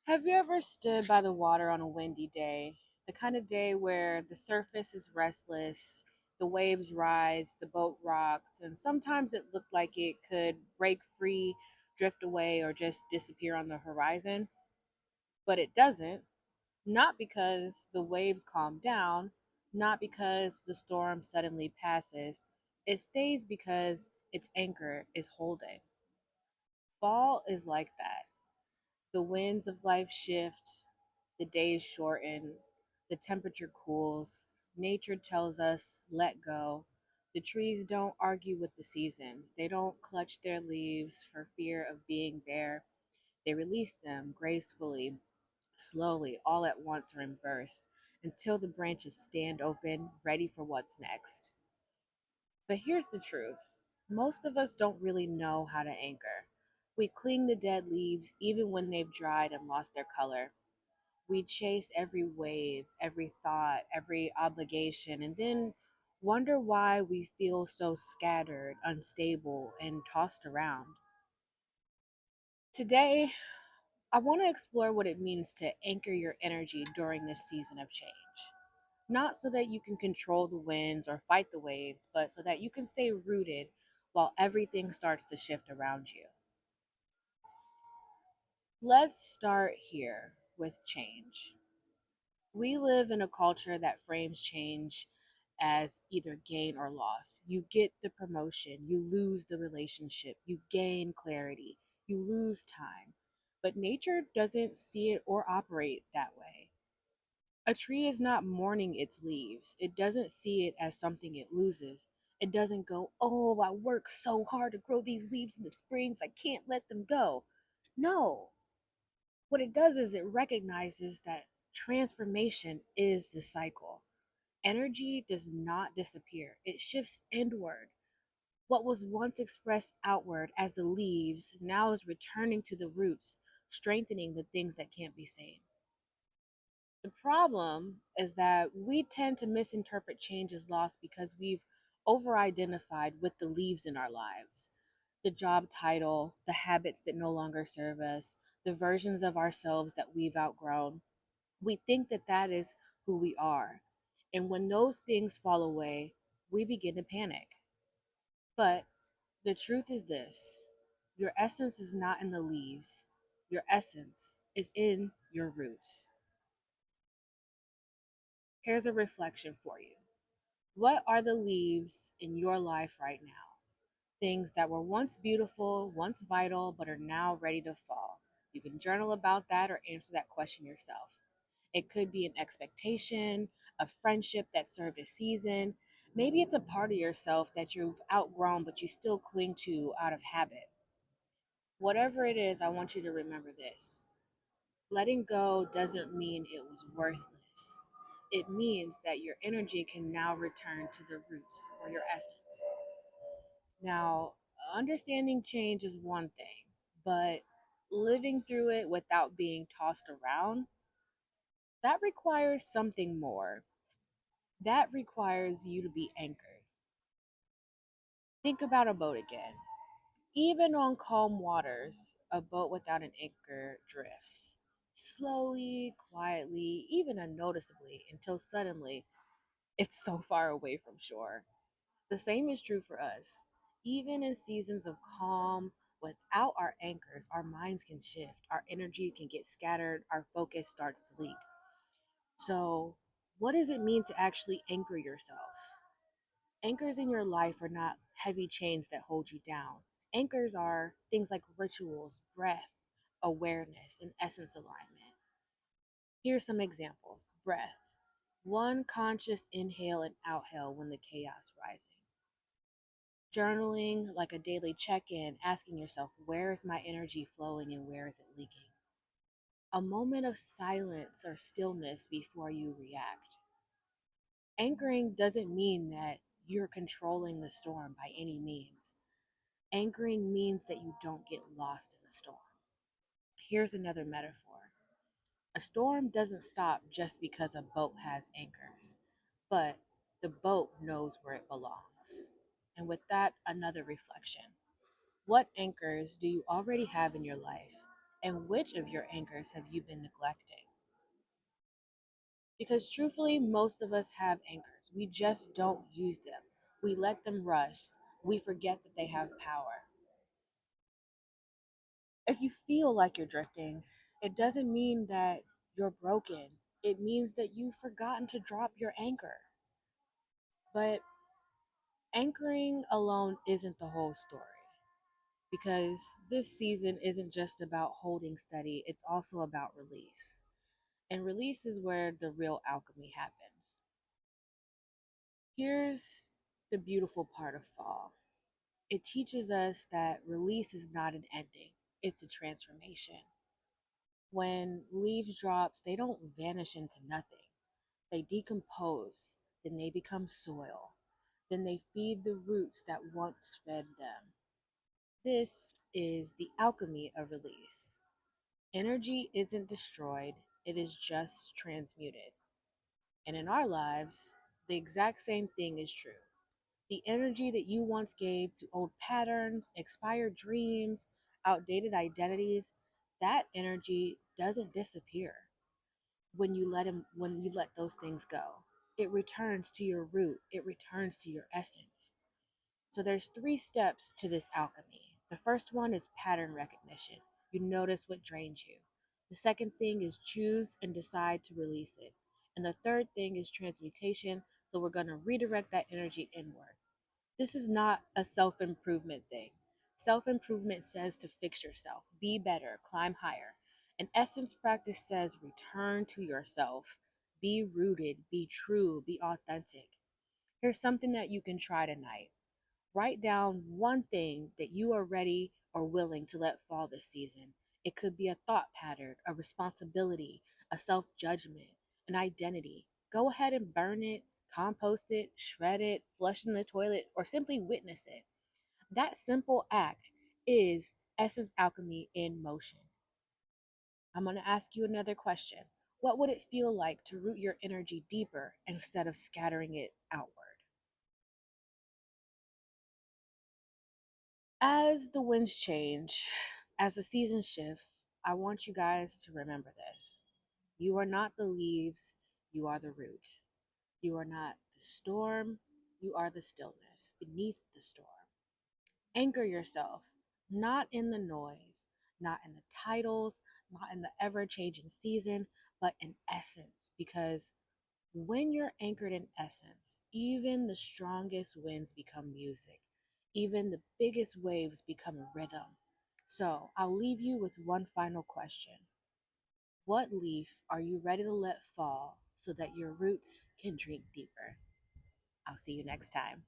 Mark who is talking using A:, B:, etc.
A: Have you ever stood by the water on a windy day? The kind of day where the surface is restless, the waves rise, the boat rocks, and sometimes it looked like it could break free, drift away, or just disappear on the horizon. But it doesn't. Not because the waves calm down, not because the storm suddenly passes. It stays because its anchor is holding. Fall is like that. The winds of life shift, the days shorten, the temperature cools, nature tells us, let go. The trees don't argue with the season. They don't clutch their leaves for fear of being bare. They release them gracefully, slowly, all at once or in bursts, until the branches stand open, ready for what's next. But here's the truth: most of us don't really know how to anchor. We cling to dead leaves even when they've dried and lost their color. We chase every wave, every thought, every obligation, and then wonder why we feel so scattered, unstable, and tossed around. Today, I want to explore what it means to anchor your energy during this season of change. Not so that you can control the winds or fight the waves, but so that you can stay rooted while everything starts to shift around you. Let's start here with change. We live in a culture that frames change as either gain or loss. You get the promotion, you lose the relationship, you gain clarity, you lose time. But nature doesn't see it or operate that way. A tree is not mourning its leaves. It doesn't see it as something it loses. It doesn't go, oh, I worked so hard to grow these leaves in the springs, I can't let them go. No. What it does is it recognizes that transformation is the cycle. Energy does not disappear, it shifts inward. What was once expressed outward as the leaves now is returning to the roots, strengthening the things that can't be seen. The problem is that we tend to misinterpret change as loss because we've over identified with the leaves in our lives: the job title, the habits that no longer serve us, the versions of ourselves that we've outgrown. We think that that is who we are. And when those things fall away, we begin to panic. But the truth is this: your essence is not in the leaves, your essence is in your roots. Here's a reflection for you. What are the leaves in your life right now? Things that were once beautiful, once vital, but are now ready to fall. You can journal about that or answer that question yourself. It could be an expectation, a friendship that served a season. Maybe it's a part of yourself that you've outgrown but you still cling to out of habit. Whatever it is, I want you to remember this: letting go doesn't mean it was worthless. It means that your energy can now return to the roots or your essence. Now, understanding change is one thing, but living through it without being tossed around, that requires something more. That requires you to be anchored. Think about a boat again. Even on calm waters, a boat without an anchor drifts. Slowly, quietly, even unnoticeably, until suddenly it's so far away from shore. The same is true for us. Even in seasons of calm, without our anchors, our minds can shift, our energy can get scattered, our focus starts to leak. So, what does it mean to actually anchor yourself? Anchors in your life are not heavy chains that hold you down. Anchors are things like rituals, breath, awareness, and essence alignment. Here's some examples: breath, one conscious inhale and outhale when the chaos rising. Journaling, like a daily check in, asking yourself, where is my energy flowing and where is it leaking? A moment of silence or stillness before you react. Anchoring doesn't mean that you're controlling the storm by any means. Anchoring means that you don't get lost in the storm. Here's another metaphor: a storm doesn't stop just because a boat has anchors, but the boat knows where it belongs. And with that, another reflection: what anchors do you already have in your life? And which of your anchors have you been neglecting? Because truthfully, most of us have anchors. We just don't use them. We let them rust. We forget that they have power. If you feel like you're drifting, it doesn't mean that you're broken. It means that you've forgotten to drop your anchor. But anchoring alone isn't the whole story, because this season isn't just about holding steady, it's also about release. And release is where the real alchemy happens. Here's the beautiful part of fall: it teaches us that release is not an ending, it's a transformation. When leaves drops, they don't vanish into nothing. They decompose, then they become soil. Then they feed the roots that once fed them. This is the alchemy of release. Energy isn't destroyed, it is just transmuted. And in our lives, the exact same thing is true. The energy that you once gave to old patterns, expired dreams, outdated identities, that energy doesn't disappear when you let those things go. It returns to your root, it returns to your essence. So there's three steps to this alchemy. The first one is pattern recognition. You notice what drains you. The second thing is choose and decide to release it. And the third thing is transmutation. So we're going to redirect that energy inward. This is not a self improvement thing. Self improvement says to fix yourself, be better, climb higher. An essence practice says return to yourself, be rooted, be true, be authentic. Here's something that you can try tonight: write down one thing that you are ready or willing to let fall this season. It could be a thought pattern, a responsibility, a self judgment, an identity. Go ahead and burn it, compost it, shred it, flush it in the toilet, or simply witness it. That simple act is Essence Alchemy in motion. I'm going to ask you another question. What would it feel like to root your energy deeper instead of scattering it outward? As the winds change, as the seasons shift, I want you guys to remember this. You are not the leaves, you are the root. You are not the storm, you are the stillness beneath the storm. Anchor yourself, not in the noise, not in the titles, not in the ever changing season, but in essence. Because when you're anchored in essence, even the strongest winds become music. Even the biggest waves become a rhythm. So I'll leave you with one final question. What leaf are you ready to let fall so that your roots can drink deeper? I'll see you next time.